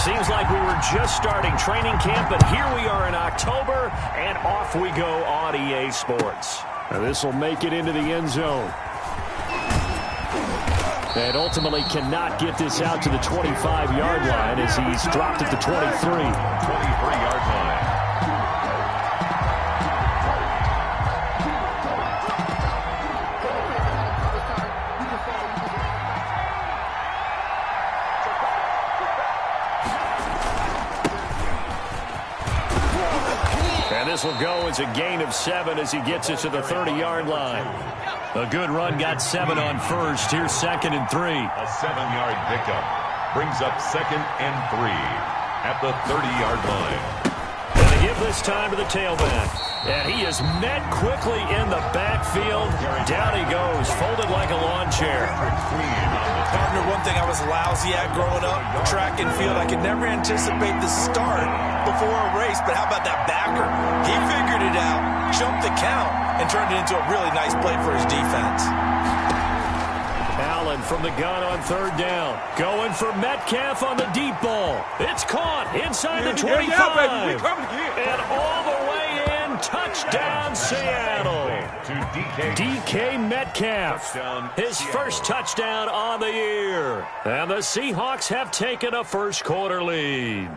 Seems like we were just starting training camp, but here we are in October, and off we go on EA Sports. Now this will make it into the end zone. And ultimately cannot get this out to the 25-yard line as he's dropped at the 23. 23-yard line. And this will go as a gain of 7 as he gets it to the 30-yard line. A good run, got 7 on first. Here's 2nd and 3. A 7-yard pickup brings up 2nd and 3 at the 30-yard line. And they give this time to the tailback. And he is met quickly in the backfield. Down he goes, folded like a lawn chair. Partner, one thing I was lousy at growing up, track and field, I could never anticipate the start before a race, but how about that backer? He figured it out, jumped the count, and turned it into a really nice play for his defense. Allen from the gun on 3rd down. Going for Metcalf on the deep ball. It's caught inside the 25. And all the way in, touchdown Seattle. DK Metcalf, his first touchdown on the year. And the Seahawks have taken a first-quarter lead.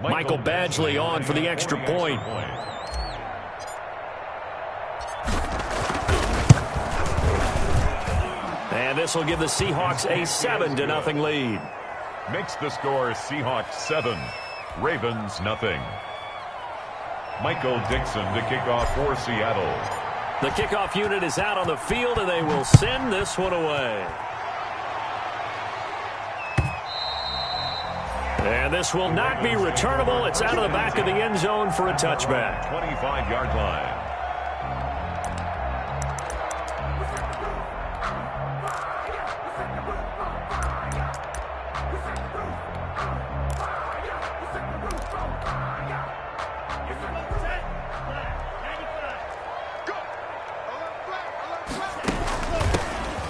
Michael Badgley on for the extra point. And this will give the Seahawks a 7-0 lead. Makes the score Seahawks 7, Ravens nothing. Michael Dixon to kick off for Seattle. The kickoff unit is out on the field, and they will send this one away. And this will not be returnable. It's out of the back of the end zone for a touchback. 25-yard line.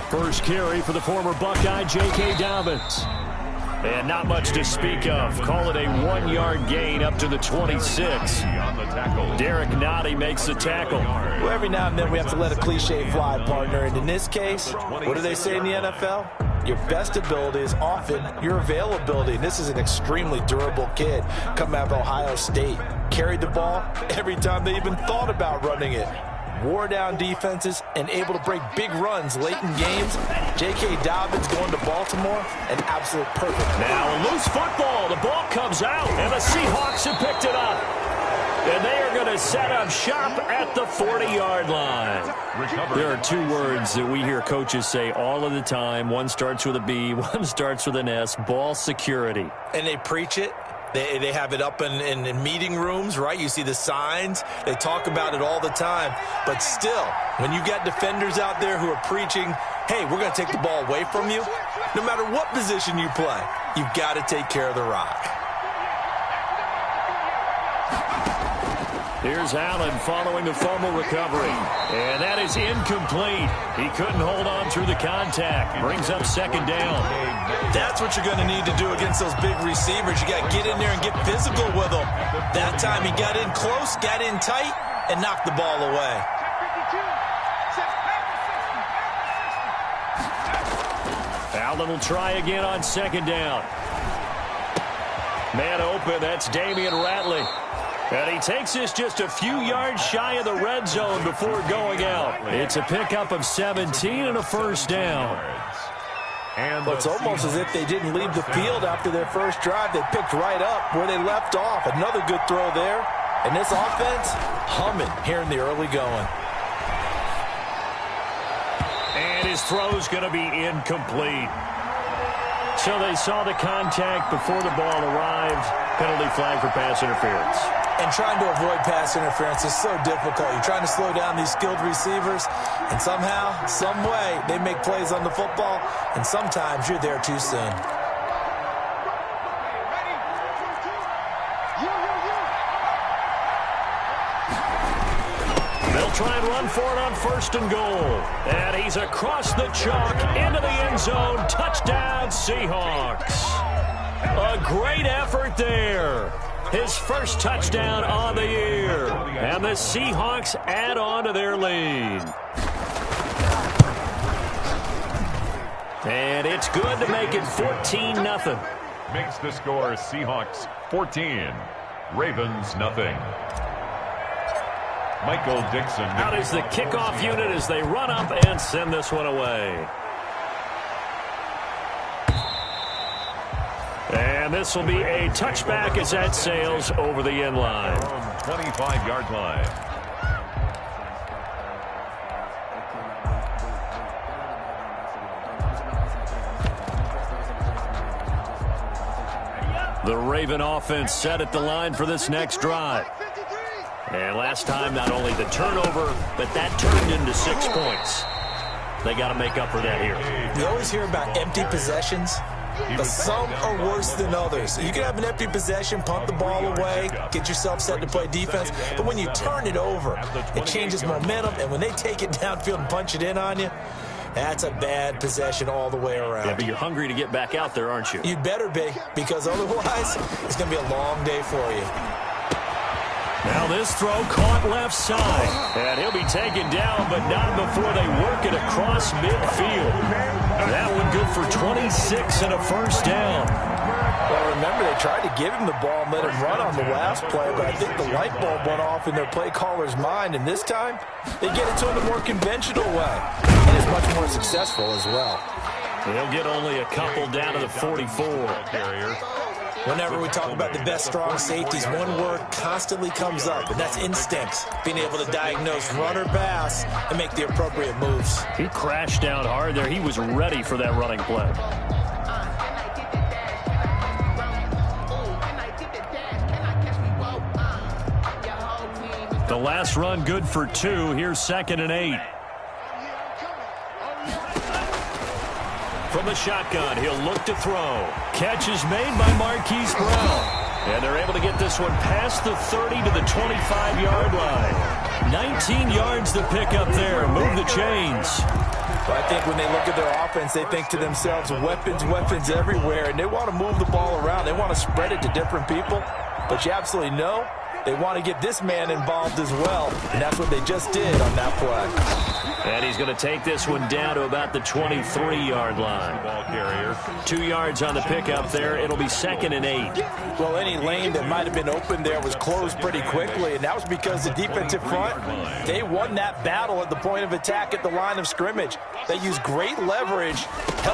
First carry for the former Buckeye, J.K. Dobbins. And not much to speak of. Call it a 1-yard gain up to the 26. Derek Nottie makes the tackle. Well, every now and then we have to let a cliche fly, partner. And in this case, what do they say in the NFL? Your best ability is often your availability. And this is an extremely durable kid coming out of Ohio State. Carried the ball every time they even thought about running it. Wore down defenses and able to break big runs late in games. J.K. Dobbins going to Baltimore, an absolute perfect. Now a loose football. The ball comes out, and the Seahawks have picked it up. And they are going to set up shop at the 40-yard line. There are 2 words that we hear coaches say all of the time. One starts with a B, one starts with an S, ball security. And they preach it. They have it up in meeting rooms, right? You see the signs. They talk about it all the time. But still, when you got defenders out there who are preaching, hey, we're going to take the ball away from you, no matter what position you play, you've got to take care of the rock. Here's Allen following the fumble recovery. And that is incomplete. He couldn't hold on through the contact. Brings up 2nd down. That's what you're going to need to do against those big receivers. You got to get in there and get physical with them. That time he got in close, got in tight, and knocked the ball away. Allen will try again on 2nd down. Man open, that's Damian Ratley. And he takes this just a few yards shy of the red zone before going out. It's a pickup of 17 and a first down. Well, it's almost as if they didn't leave the field after their first drive. They picked right up where they left off. Another good throw there. And this offense, humming here in the early going. And his throw's going to be incomplete. So they saw the contact before the ball arrived. Penalty flag for pass interference. And trying to avoid pass interference is so difficult. You're trying to slow down these skilled receivers, and somehow, some way, they make plays on the football, and sometimes you're there too soon. They'll try and run for it on 1st and goal. And he's across the chalk into the end zone. Touchdown, Seahawks. A great effort there. His first touchdown on the year. And the Seahawks add on to their lead. And it's good to make it 14-0. Makes the score Seahawks 14, Ravens nothing. Michael Dixon. Out is the kickoff unit as they run up and send this one away. And this will be a touchback as that sails over the end line. 25-yard line. The Raven offense set at the line for this next drive. And last time, not only the turnover, but that turned into 6 points. They got to make up for that here. You always hear about empty possessions, but some are worse than others. You can have an empty possession, punt the ball away, get yourself set to play defense, but when you turn it over, it changes momentum, and when they take it downfield and punch it in on you, that's a bad possession all the way around. Yeah, but you're hungry to get back out there, aren't you? You better be, because otherwise, it's going to be a long day for you. Now this throw caught left side. And he'll be taken down, but not before they work it across midfield. That one good for 26 and a first down. Well, remember, they tried to give him the ball and let him run on the last play, but I think the light bulb went off in their play caller's mind, and this time, they get it to him the more conventional way. And it's much more successful as well. They'll get only a couple down to the 44. Whenever we talk about the best strong safeties, one word constantly comes up, and that's instincts. Being able to diagnose run or pass and make the appropriate moves. He crashed down hard there. He was ready for that running play. The last run good for 2. Here's 2nd and 8. From the shotgun, he'll look to throw. Catch is made by Marquise Brown. And they're able to get this one past the 30 to the 25-yard line. 19 yards to pick up there. Move the chains. Well, I think when they look at their offense, they think to themselves, weapons, weapons everywhere. And they want to move the ball around. They want to spread it to different people. But you absolutely know they want to get this man involved as well. And that's what they just did on that play. And he's going to take this one down to about the 23-yard line. Ball carrier. 2 yards on the pickup there. It'll be 2nd and 8. Well, any lane that might have been open there was closed pretty quickly, and that was because the defensive front, they won that battle at the point of attack at the line of scrimmage. They used great leverage, helped